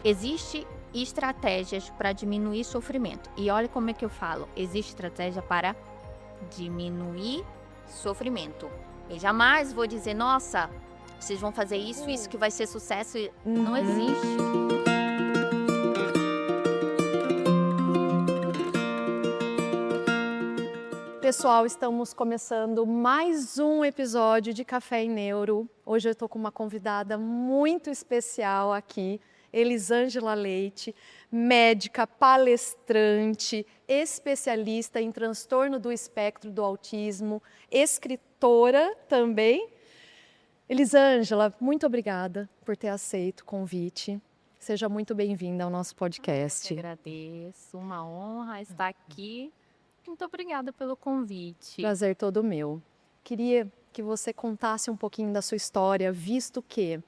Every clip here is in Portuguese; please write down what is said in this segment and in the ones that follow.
Existe estratégias para diminuir sofrimento. E olha como é que eu falo. Existe estratégia para diminuir sofrimento. Eu jamais vou dizer, nossa, vocês vão fazer isso que vai ser sucesso. Não existe. Pessoal, estamos começando mais um episódio de Café e Neuro. Hoje eu estou com uma convidada muito especial aqui, Elisângela Leite, médica, palestrante, especialista em transtorno do espectro do autismo, escritora também. Elisângela, muito obrigada por ter aceito o convite. Seja muito bem-vinda ao nosso podcast. Eu agradeço, uma honra estar aqui. Muito obrigada pelo convite. Prazer todo meu. Queria que você contasse um pouquinho da sua história, visto que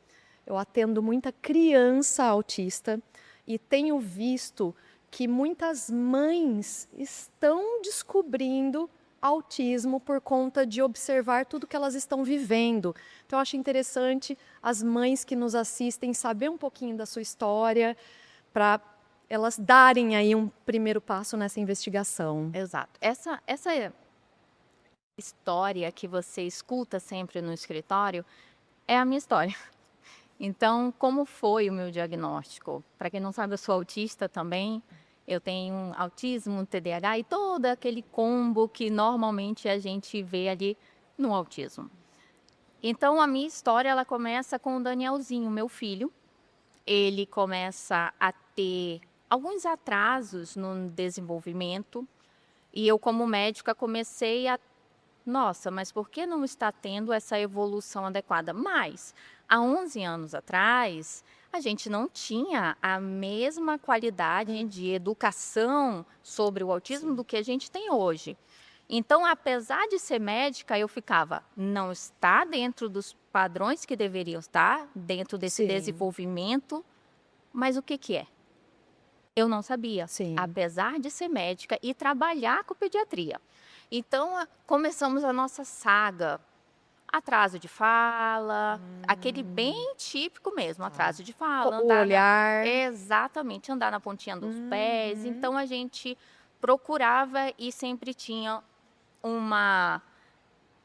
eu atendo muita criança autista e tenho visto que muitas mães estão descobrindo autismo por conta de observar tudo que elas estão vivendo. Então eu acho interessante as mães que nos assistem saber um pouquinho da sua história para elas darem aí um primeiro passo nessa investigação. Exato. Essa história que você escuta sempre no escritório é a minha história. Então, como foi o meu diagnóstico? Para quem não sabe, eu sou autista também. Eu tenho autismo, TDAH e todo aquele combo que normalmente a gente vê ali no autismo. Então, a minha história ela começa com o Danielzinho, meu filho. Ele começa a ter alguns atrasos no desenvolvimento e eu, como médica, comecei a... Nossa, mas por que não está tendo essa evolução adequada? Mas, há 11 anos atrás, a gente não tinha a mesma qualidade de educação sobre o autismo do que a gente tem hoje. Então, apesar de ser médica, eu ficava, não está dentro dos padrões que deveriam estar, dentro desse desenvolvimento, mas o que é? Eu não sabia, apesar de ser médica e trabalhar com pediatria. Então, começamos a nossa saga. Atraso de fala, aquele bem típico mesmo, atraso de fala. O olhar. Exatamente, andar na pontinha dos pés. Então, a gente procurava e sempre tinha uma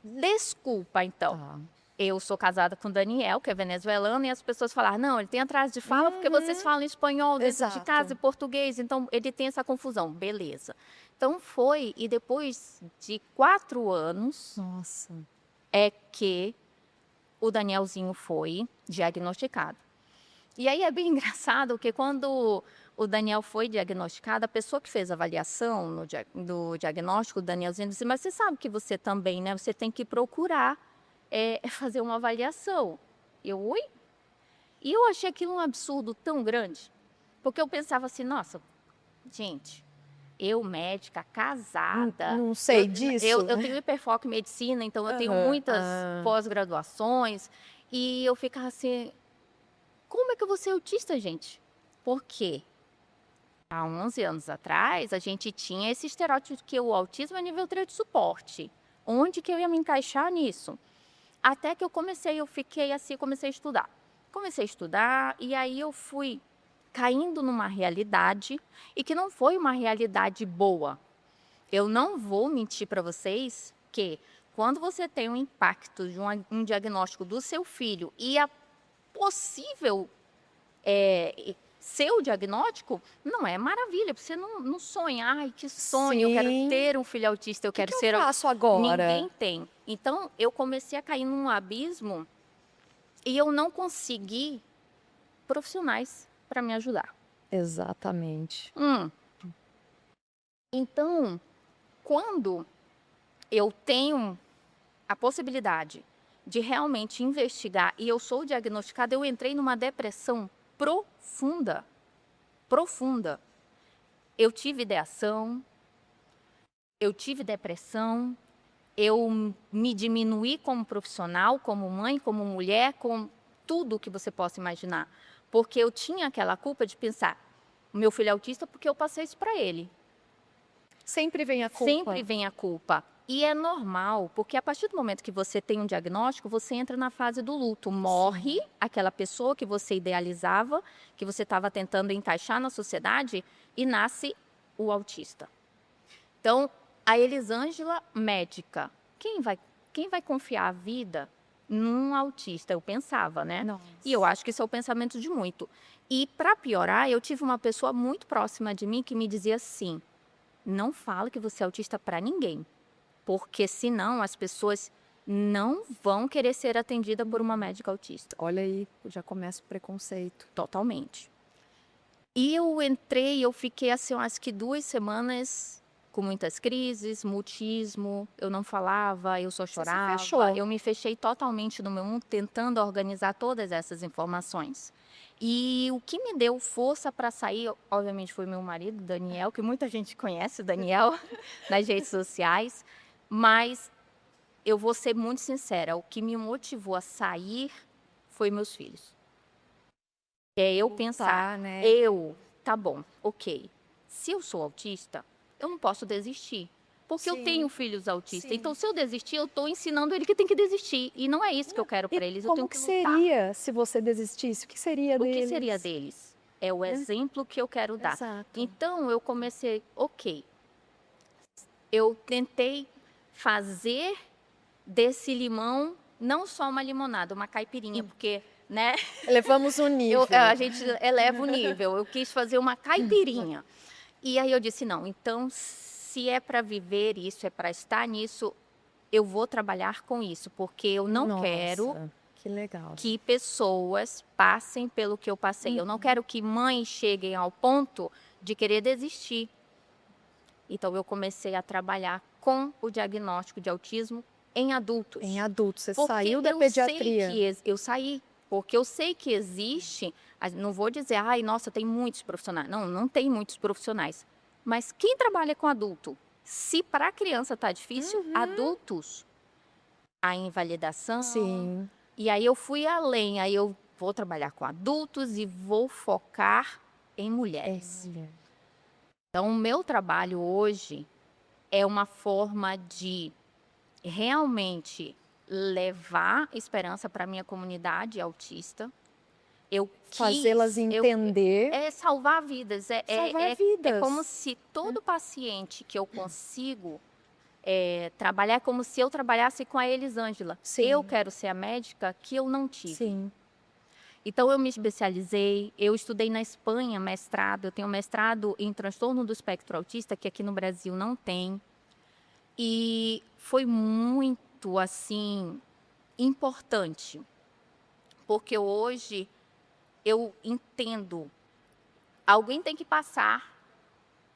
desculpa, então. Eu sou casada com o Daniel, que é venezuelano, e as pessoas falaram, não, ele tem atraso de fala porque vocês falam espanhol dentro de casa e português, então ele tem essa confusão. Beleza. Então foi, e depois de 4 anos, é que o Danielzinho foi diagnosticado. E aí é bem engraçado, porque quando o Daniel foi diagnosticado, a pessoa que fez a avaliação do diagnóstico do Danielzinho disse, mas você sabe que você também, né? Você tem que procurar fazer uma avaliação. Oi? E eu achei aquilo um absurdo tão grande, porque eu pensava assim, nossa, gente, eu médica, casada... Não sei disso. Eu tenho hiperfoco em medicina, então eu tenho muitas pós-graduações, e eu ficava assim, como é que eu vou ser autista, gente? Por quê? Há 11 anos atrás, a gente tinha esse estereótipo que o autismo é nível 3 de suporte. Onde que eu ia me encaixar nisso? Até que eu fiquei assim, comecei a estudar. Comecei a estudar e aí eu fui caindo numa realidade e que não foi uma realidade boa. Eu não vou mentir para vocês que quando você tem um impacto de um diagnóstico do seu filho e a possível seu diagnóstico, não é maravilha, você não sonha, ai que sonho, eu quero ter um filho autista, eu quero ser... O que eu faço agora? Ninguém tem. Então, eu comecei a cair num abismo e eu não consegui profissionais para me ajudar. Exatamente. Então, quando eu tenho a possibilidade de realmente investigar e eu sou diagnosticada, eu entrei numa depressão profunda. Eu tive ideação, eu tive depressão, eu me diminuí como profissional, como mãe, como mulher, com tudo que você possa imaginar. Porque eu tinha aquela culpa de pensar, o meu filho é autista porque eu passei isso para ele. Sempre vem a culpa. Sempre vem a culpa. E é normal, porque a partir do momento que você tem um diagnóstico, você entra na fase do luto. Morre aquela pessoa que você idealizava, que você estava tentando encaixar na sociedade, e nasce o autista. Então, a Elisângela, médica, quem vai confiar a vida num autista? Eu pensava, né? Nossa. E eu acho que isso é o pensamento de muito. E, para piorar, eu tive uma pessoa muito próxima de mim que me dizia assim: não fala que você é autista para ninguém, porque senão as pessoas não vão querer ser atendidas por uma médica autista. Olha aí, já começa o preconceito. Totalmente. E eu entrei, eu fiquei assim, eu acho que 2 semanas com muitas crises, mutismo, eu não falava, eu só Você se chorava. fechou. Eu me fechei totalmente no meu mundo, tentando organizar todas essas informações. E o que me deu força para sair, obviamente, foi meu marido, Daniel, que muita gente conhece o Daniel nas redes sociais, mas eu vou ser muito sincera, o que me motivou a sair foi meus filhos. É eu pensar, né? tá bom, ok. Se eu sou autista, eu não posso desistir. Porque eu Sim, tenho filhos autistas. sim. Então, se eu desistir, eu estou ensinando ele que tem que desistir. E não é isso que eu quero para eles. Eu tenho Como que que lutar. seria se você desistisse? O que seria O que deles? seria deles? É o exemplo que eu quero dar. Exato. Então, eu comecei, ok. Eu tentei fazer desse limão não só uma limonada, uma caipirinha, porque, né? Elevamos o nível. A gente eleva o nível. Eu quis fazer uma caipirinha. E aí eu disse, não, então se é para viver isso, é para estar nisso, eu vou trabalhar com isso, porque eu não quero Nossa, que legal. que pessoas passem pelo que eu passei. Eu não quero que mães cheguem ao ponto de querer desistir. Então eu comecei a trabalhar com o diagnóstico de autismo em adultos. Em adultos, você Porque saiu da eu sei pediatria. que eu saí, porque eu sei que existe, não vou dizer, ai, nossa, tem muitos profissionais. Não, não tem muitos profissionais. Mas quem trabalha com adulto, se para a criança está difícil, adultos, a invalidação. Sim. E aí eu fui além, aí eu vou trabalhar com adultos e vou focar em mulheres. Então, o meu trabalho hoje é uma forma de realmente levar esperança para a minha comunidade autista. Eu Fazê-las entender. É salvar vidas. Salvar vidas. É como se todo paciente que eu consigo trabalhar, é como se eu trabalhasse com a Elisângela. Sim. Eu quero ser a médica que eu não tive. Sim. Então, eu me especializei, eu estudei na Espanha, mestrado, eu tenho mestrado em transtorno do espectro autista, que aqui no Brasil não tem. E foi muito, assim, importante, porque hoje eu entendo, alguém tem que passar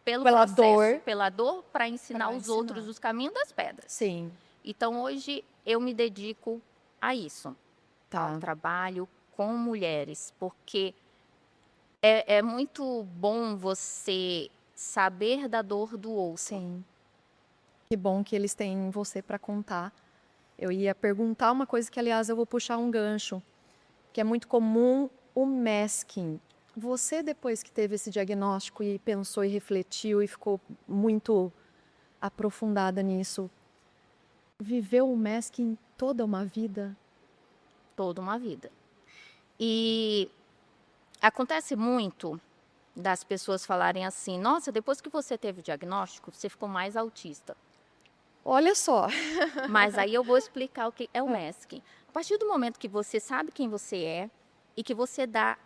pela dor, para ensinar os outros os caminhos das pedras. Sim. Então, hoje, eu me dedico a isso, ao trabalho com mulheres, porque é muito bom você saber da dor do outro. Sim. Que bom que eles têm você para contar. Eu ia perguntar uma coisa que, aliás, eu vou puxar um gancho, que é muito comum, o masking. Você, depois que teve esse diagnóstico e pensou e refletiu e ficou muito aprofundada nisso, viveu o masking toda uma vida? Toda uma vida. E acontece muito das pessoas falarem assim, nossa, depois que você teve o diagnóstico, você ficou mais autista. Olha só. Mas aí eu vou explicar o que é o masking. A partir do momento que você sabe quem você é e que você dá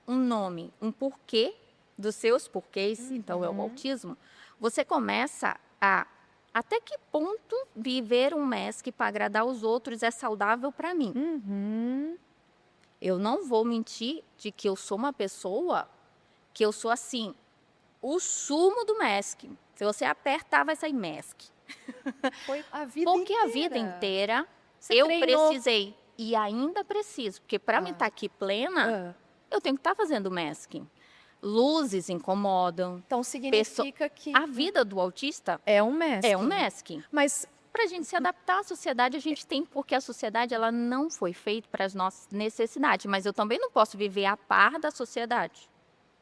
um nome, um porquê dos seus porquês, então é o autismo, você começa a até que ponto viver um mask para agradar os outros é saudável para mim. Eu não vou mentir de que eu sou uma pessoa que eu sou assim, o sumo do mask. Se você apertar, vai sair mask. Foi a vida Porque inteira. a vida inteira Você eu treinou. precisei e ainda preciso, porque para mim estar aqui plena, eu tenho que estar fazendo masking. Luzes incomodam. Então significa que A vida do autista é um masking. é um masking. Mas Para a gente se adaptar à sociedade, a gente tem, porque a sociedade ela não foi feita para as nossas necessidades. Mas eu também não posso viver a par da sociedade.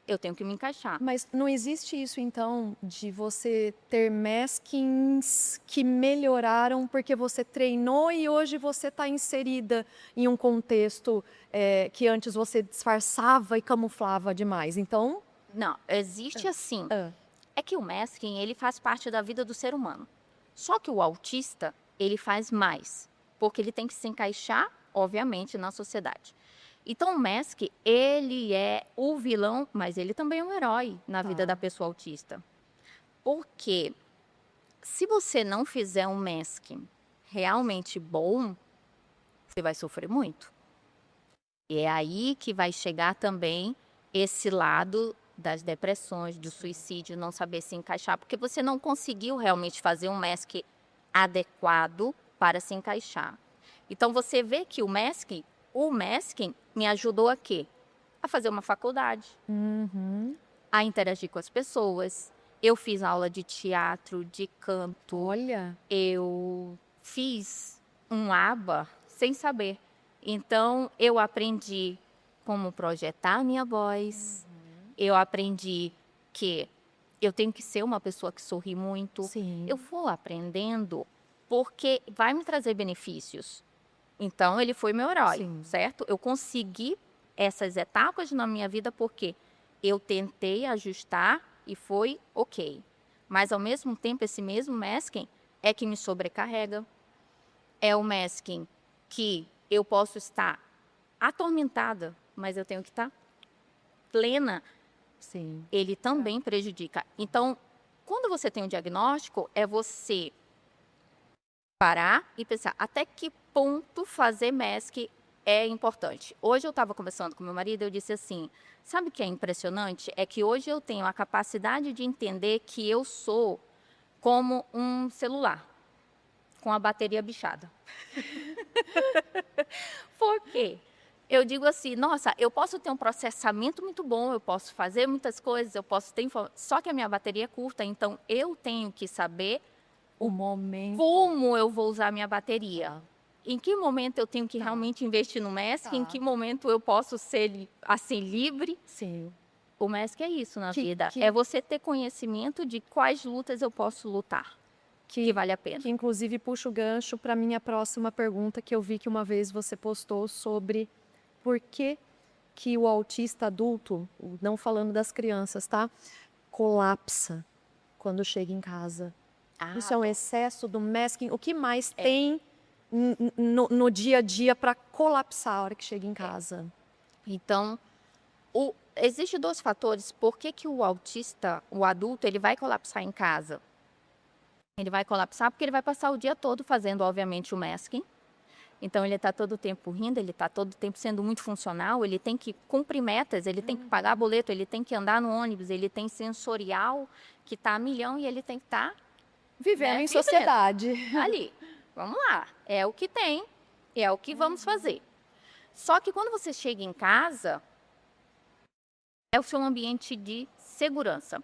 eu tenho que me encaixar. Mas não existe isso, então, de você ter maskings que melhoraram porque você treinou e hoje você está inserida em um contexto que antes você disfarçava e camuflava demais. Então, Não, existe assim. ah, É que o masking, ele faz parte da vida do ser humano. Só que o autista, ele faz mais, porque ele tem que se encaixar, obviamente, na sociedade. Então, o Mask, ele é o vilão, mas ele também é um herói na vida Tá. da pessoa autista. Porque se você não fizer um masking realmente bom, você vai sofrer muito. E é aí que vai chegar também esse lado das depressões, do suicídio, não saber se encaixar, porque você não conseguiu realmente fazer um mask adequado para se encaixar. Então você vê que o masking me ajudou a quê? A fazer uma faculdade, uhum. a interagir com as pessoas. Eu fiz aula de teatro, de canto, Olha, eu fiz um aba sem saber. Então, eu aprendi como projetar a minha voz. Eu aprendi que eu tenho que ser uma pessoa que sorri muito. sim. Eu vou aprendendo porque vai me trazer benefícios. Então, ele foi meu herói, Sim. certo? Eu consegui essas etapas na minha vida porque eu tentei ajustar e foi ok. Mas, ao mesmo tempo, esse mesmo masking é que me sobrecarrega. É o masking que eu posso estar atormentada, mas eu tenho que estar plena. Sim. Ele também prejudica. Então, quando você tem um diagnóstico, é você parar e pensar até que ponto fazer mask é importante. Hoje eu estava conversando com meu marido e eu disse assim, sabe o que é impressionante? É que hoje eu tenho a capacidade de entender que eu sou como um celular com a bateria bichada. Por quê? Eu digo assim, nossa, eu posso ter um processamento muito bom, eu posso fazer muitas coisas, eu posso ter só que a minha bateria é curta, então eu tenho que saber O momento. como eu vou usar a minha bateria. Em que momento eu tenho que realmente investir no mask, em Tá. que momento eu posso ser assim livre. Sim. O mask é isso na Que, vida, que, é você ter conhecimento de quais lutas eu posso lutar, que vale a pena. que inclusive puxa o gancho para minha próxima pergunta, que eu vi que uma vez você postou sobre por que o autista adulto, não falando das crianças, tá? Colapsa quando chega em casa. Isso é um excesso do masking. O que mais tem no dia a dia para colapsar a hora que chega em casa? Então, existe dois fatores. Por que o autista, o adulto, ele vai colapsar em casa? Ele vai colapsar porque ele vai passar o dia todo fazendo, obviamente, o masking. Então, ele está todo o tempo rindo, ele está todo o tempo sendo muito funcional, ele tem que cumprir metas, ele tem que pagar boleto, ele tem que andar no ônibus, ele tem sensorial que está a milhão e ele tem que estar Vivendo em vivendo sociedade. ali. Vamos lá, é o que tem, é o que vamos fazer. Só que quando você chega em casa, é o seu ambiente de segurança,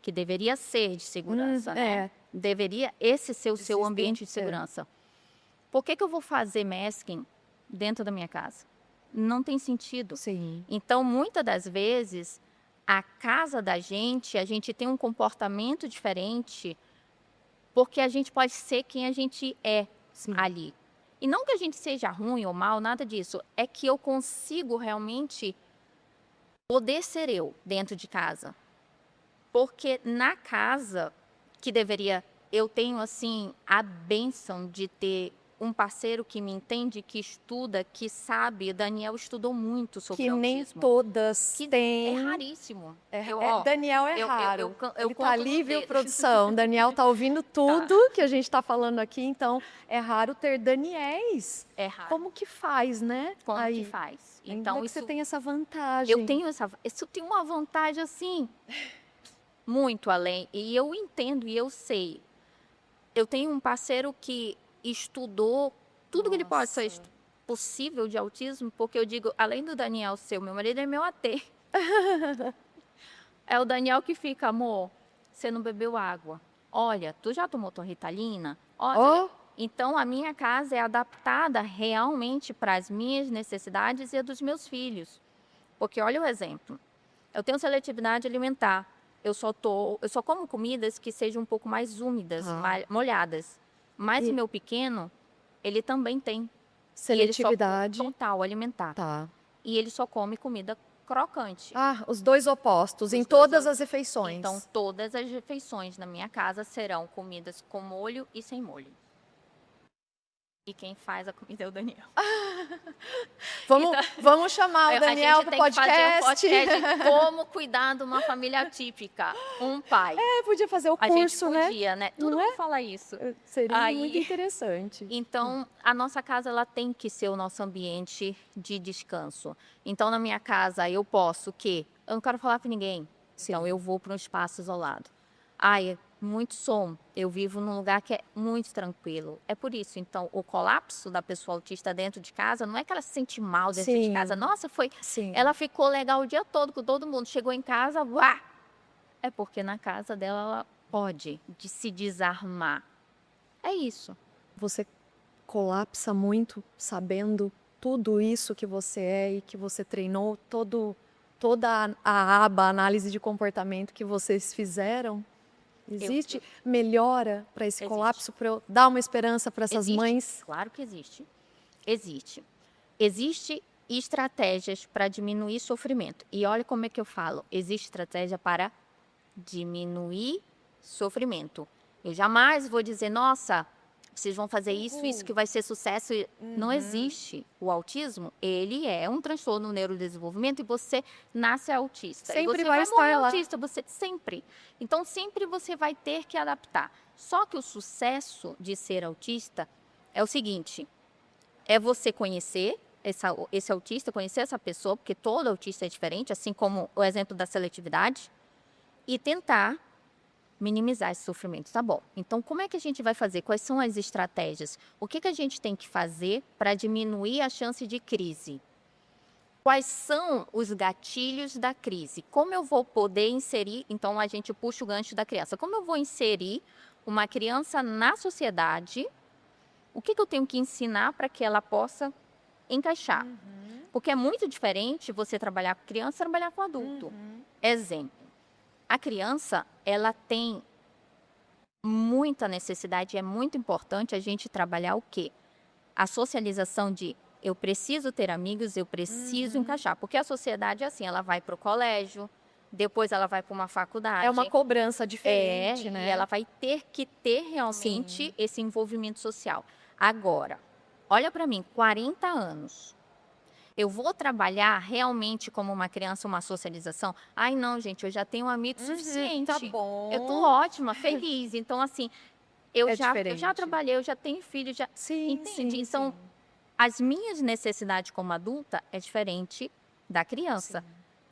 que deveria ser de segurança, né? Deveria esse ser o seu ambiente de segurança. Por que eu vou fazer masking dentro da minha casa? Não tem sentido. Sim. Então, muitas das vezes, a casa da gente, a gente tem um comportamento diferente, porque a gente pode ser quem a gente é ali. E não que a gente seja ruim ou mal, nada disso. É que eu consigo realmente poder ser eu dentro de casa. Porque na casa, que deveria, eu tenho assim a bênção de ter um parceiro que me entende, que estuda, que sabe. O Daniel estudou muito sobre Que autismo. nem todas Que têm. é raríssimo. Daniel é eu raro. eu Ele tá conto nos livre, dedos. produção. Daniel tá ouvindo tudo que a gente está falando aqui, então é raro ter Daniéis. É raro. Como que faz, né? Como Aí, que faz? ainda Então, que isso, você tem essa vantagem. eu tenho isso tem uma vantagem assim, muito além. E eu entendo e eu sei. Eu tenho um parceiro que estudou tudo que ele pode ser possível de autismo, porque eu digo, além do Daniel ser o meu marido, é meu AT. É o Daniel que fica, amor, você não bebeu água. Olha, tu já tomou tua Ritalina? Olha, então a minha casa é adaptada realmente para as minhas necessidades e a dos meus filhos. Porque olha o exemplo. Eu tenho seletividade alimentar. Eu só como comidas que sejam um pouco mais úmidas, molhadas. Mas E- o meu pequeno, ele também tem. Seletividade. Total alimentar. Tá. E ele só come comida crocante. Os dois opostos, em dois todas as refeições. Então, todas as refeições na minha casa serão comidas com molho e sem molho. E quem faz a comida é o Daniel. Vamos chamar o Daniel para o podcast. A gente tem que fazer um podcast de como cuidar de uma família atípica. Um pai. Podia fazer o A curso, gente podia, né? Tudo Não pra falar isso. Seria muito interessante. Então, a nossa casa ela tem que ser o nosso ambiente de descanso. Então, na minha casa, eu posso eu não quero falar com ninguém. Então, eu vou para um espaço isolado. Muito som. Eu vivo num lugar que é muito tranquilo. É por isso. Então, o colapso da pessoa autista dentro de casa não é que ela se sente mal dentro de casa. Nossa, ela ficou legal o dia todo com todo mundo. Chegou em casa, uá! É porque na casa dela ela pode se desarmar. É isso. Você colapsa muito sabendo tudo isso que você é e que você treinou, toda a aba análise de comportamento que vocês fizeram? Existe melhora para esse colapso, para eu dar uma esperança para essas mães? Claro que existe. Existe estratégias para diminuir sofrimento. E olha como é que eu falo. Existe estratégia para diminuir sofrimento. Eu jamais vou dizer, nossa, vocês vão fazer isso que vai ser sucesso. Não existe. O autismo, ele é um transtorno no neurodesenvolvimento e você nasce autista. Sempre e você vai estar lá. autista, sempre. Então, sempre você vai ter que adaptar. Só que o sucesso de ser autista é o seguinte, é você conhecer esse autista, conhecer essa pessoa, porque todo autista é diferente, assim como o exemplo da seletividade, e tentar minimizar esse sofrimento. Tá bom. Então, como é que a gente vai fazer? Quais são as estratégias? O que a gente tem que fazer para diminuir a chance de crise? Quais são os gatilhos da crise? Como eu vou poder inserir? Então, a gente puxa o gancho da criança. Como eu vou inserir uma criança na sociedade? O que eu tenho que ensinar para que ela possa encaixar? Porque é muito diferente você trabalhar com criança e trabalhar com adulto. Exemplo. A criança, ela tem muita necessidade, é muito importante a gente trabalhar o quê? A socialização de eu preciso ter amigos, eu preciso encaixar. Porque a sociedade é assim, ela vai para o colégio, depois ela vai para uma faculdade. É uma cobrança diferente, né? E ela vai ter que ter realmente esse envolvimento social. Agora, olha para mim, 40 anos. Eu vou trabalhar realmente como uma criança, uma socialização? Não, gente, eu já tenho amigos suficiente. Tá bom. Eu tô ótima, feliz. Então, assim, eu já diferente. trabalhei, eu já tenho filho, entende? Então, as minhas necessidades como adulta é diferente da criança.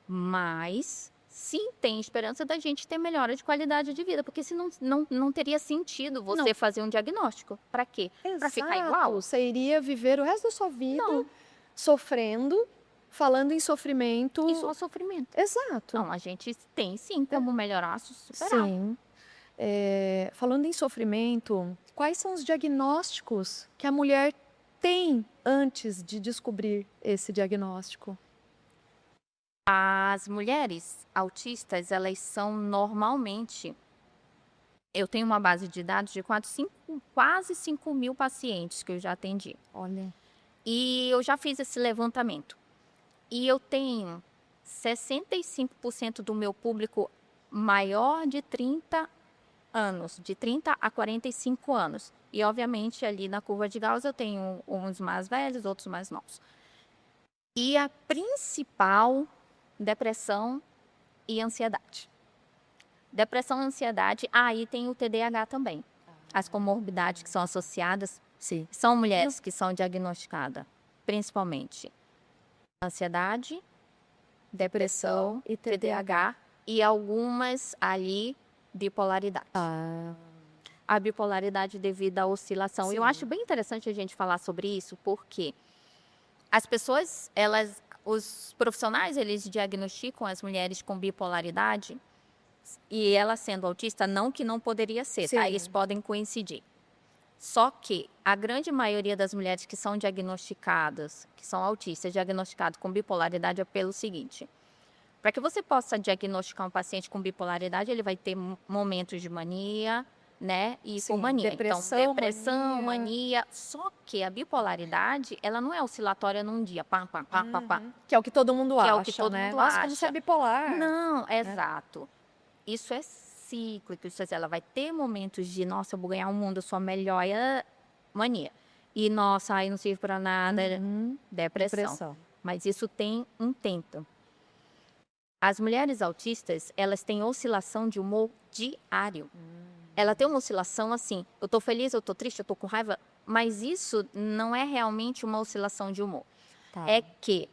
Mas, sim, tem esperança da gente ter melhora de qualidade de vida. Porque senão não teria sentido você fazer um diagnóstico. Para quê? Para ficar igual? Você iria viver o resto da sua vida sofrendo, falando em sofrimento. E só sofrimento. Exato. Não, a gente tem sim como melhorar, superar. Sim. Falando em sofrimento, quais são os diagnósticos que a mulher tem antes de descobrir esse diagnóstico? As mulheres autistas, elas são normalmente... Eu tenho uma base de dados de quase 5 mil pacientes que eu já atendi. Olha. E eu já fiz esse levantamento. E eu tenho 65% do meu público maior de 30 anos, de 30 a 45 anos. E, obviamente, ali na curva de Gauss eu tenho uns mais velhos, outros mais novos. E a principal, depressão e ansiedade. Depressão e ansiedade, aí tem o TDAH também. As comorbidades que são associadas. Sim. São mulheres que são diagnosticadas, principalmente ansiedade, depressão e TDAH e algumas ali bipolaridade. A bipolaridade devido à oscilação. Sim. Eu acho bem interessante a gente falar sobre isso, porque as pessoas, os profissionais, eles diagnosticam as mulheres com bipolaridade e ela sendo autista, não que não poderia ser, tá? Eles podem coincidir. Só que a grande maioria das mulheres que são diagnosticadas, que são autistas, diagnosticadas com bipolaridade é pelo seguinte. Para que você possa diagnosticar um paciente com bipolaridade, ele vai ter momentos de mania, né? E Sim, hipomania. depressão, Então, depressão, mania. mania. Só que a bipolaridade, ela não é oscilatória num dia, pá, pá, pá, pá, pá, Que é o que todo mundo que é acha, o que todo né? mundo Nossa, como você é acha. bipolar. Não, exato. Isso é cíclico. Isso, ela vai ter momentos de, nossa, eu vou ganhar o mundo, eu sou a melhor, mania. E, nossa, aí não serve para nada, depressão. Depressão. Mas isso tem um tempo. As mulheres autistas, elas têm oscilação de humor diário. Ela tem uma oscilação assim, eu tô feliz, eu tô triste, eu tô com raiva, mas isso não é realmente uma oscilação de humor. Tá. É que,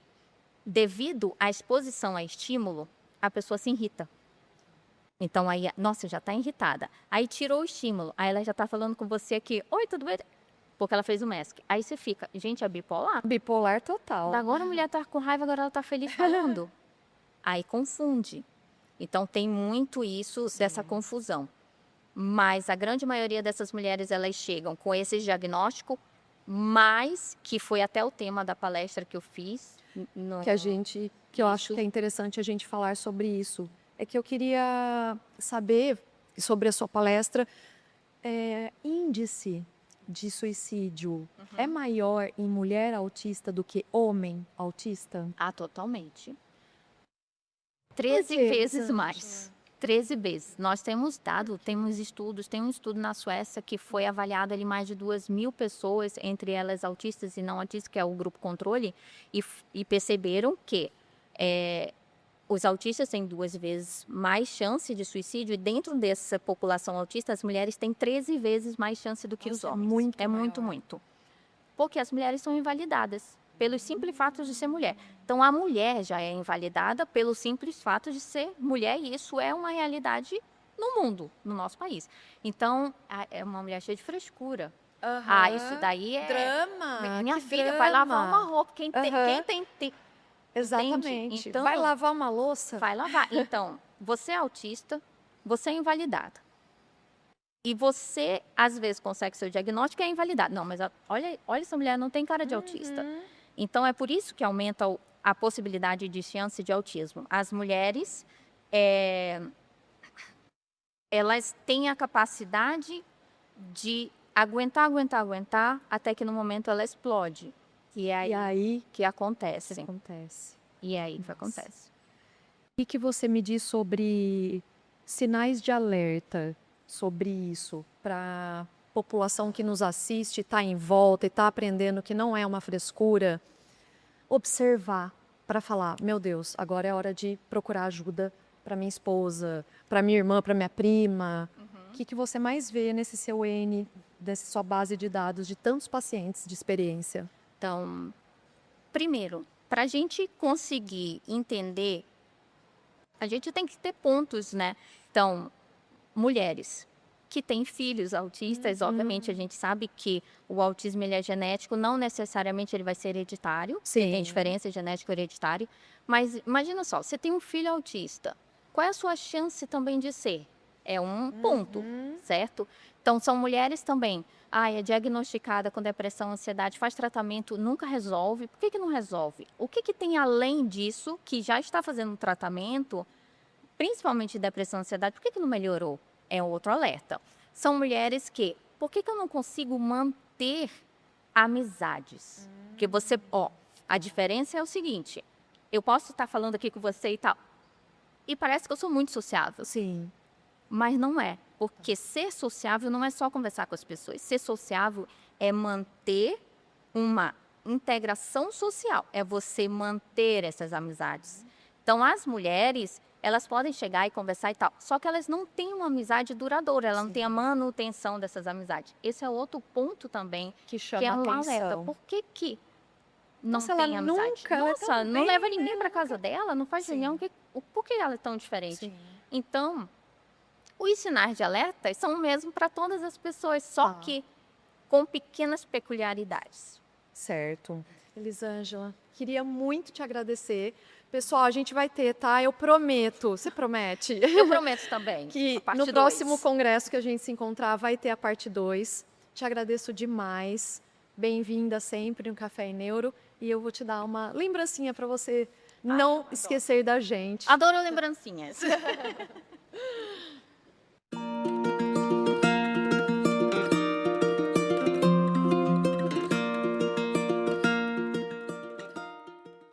devido à exposição a estímulo, a pessoa se irrita. Então aí, nossa, já tá irritada. Aí tirou o estímulo, aí ela já tá falando com você aqui, oi, tudo bem? Porque ela fez o mask. Aí você fica, gente, é bipolar? Bipolar total. Agora a mulher tá com raiva, agora ela tá feliz falando. Aí confunde. Então tem muito isso, dessa confusão. Mas a grande maioria dessas mulheres, elas chegam com esse diagnóstico, mas que foi até o tema da palestra que eu fiz. Que eu acho que é interessante a gente falar sobre isso. É que eu queria saber sobre a sua palestra, índice de suicídio é maior em mulher autista do que homem autista? Ah, totalmente. 13 quê, vezes Rosângela? mais. 13 vezes. Nós temos estudos, tem um estudo na Suécia que foi avaliado ali mais de 2.000 pessoas, entre elas autistas e não autistas, que é o grupo controle, e perceberam que os autistas têm 2 vezes mais chance de suicídio, e dentro dessa população autista, as mulheres têm 13 vezes mais chance do que os Nossa, é homens. muito É muito, maior. muito. Porque as mulheres são invalidadas pelo simples fato de ser mulher. Então, a mulher já é invalidada pelo simples fato de ser mulher, e isso é uma realidade no mundo, no nosso país. Então, é uma mulher cheia de frescura. Ah, isso daí é... drama. Minha que filha drama. vai lavar uma roupa. Quem Aham. tem Exatamente. Então, vai lavar uma louça? vai lavar. Então, você é autista, você é invalidada. E você, às vezes, consegue seu diagnóstico e é invalidado. Não, mas olha, essa mulher não tem cara de autista. Então, é por isso que aumenta a possibilidade de chance de autismo. As mulheres, elas têm a capacidade de aguentar, até que no momento ela explode. E é E aí que acontece. acontece. E é aí que acontece. O que você me diz sobre sinais de alerta sobre isso para a população que nos assiste, está em volta e está aprendendo que não é uma frescura? Observar para falar, meu Deus, agora é hora de procurar ajuda para minha esposa, para minha irmã, para minha prima. O que você mais vê nesse seu N, dessa sua base de dados de tantos pacientes de experiência? Então, primeiro, para a gente conseguir entender, a gente tem que ter pontos, né? Então, mulheres que têm filhos autistas, obviamente a gente sabe que o autismo ele é genético, não necessariamente ele vai ser hereditário, Sim. tem diferença genética e hereditária, mas imagina só, você tem um filho autista, qual é a sua chance também de ser? É um ponto, certo? Então, são mulheres também, é diagnosticada com depressão, ansiedade, faz tratamento, nunca resolve. Por que não resolve? O que tem além disso, que já está fazendo um tratamento, principalmente de depressão e ansiedade, por que não melhorou? É outro alerta. São mulheres que, por que eu não consigo manter amizades? Porque você, a diferença é o seguinte, eu posso estar falando aqui com você e tal, e parece que eu sou muito sociável. Sim. Mas não é, porque ser sociável não é só conversar com as pessoas. Ser sociável é manter uma integração social, é você manter essas amizades. Então, as mulheres, elas podem chegar e conversar e tal, só que elas não têm uma amizade duradoura, ela não tem a manutenção dessas amizades. Esse é outro ponto também Que chama que é um atenção. alerta. Por que não Nossa, tem ela amizade? nunca, ela é Nossa, tão não bem, leva ninguém para casa dela, não faz Sim. reunião, por que ela é tão diferente? Sim. Então, os sinais de alerta são o mesmo para todas as pessoas, só que com pequenas peculiaridades. Certo. Elisângela, queria muito te agradecer. Pessoal, a gente vai ter, tá? Eu prometo. Você promete? Eu prometo também. Que a parte no 2. próximo congresso que a gente se encontrar vai ter a parte 2. Te agradeço demais. Bem-vinda sempre no Café e Neuro. e eu vou te dar uma lembrancinha para você não esquecer da gente. Adoro lembrancinhas.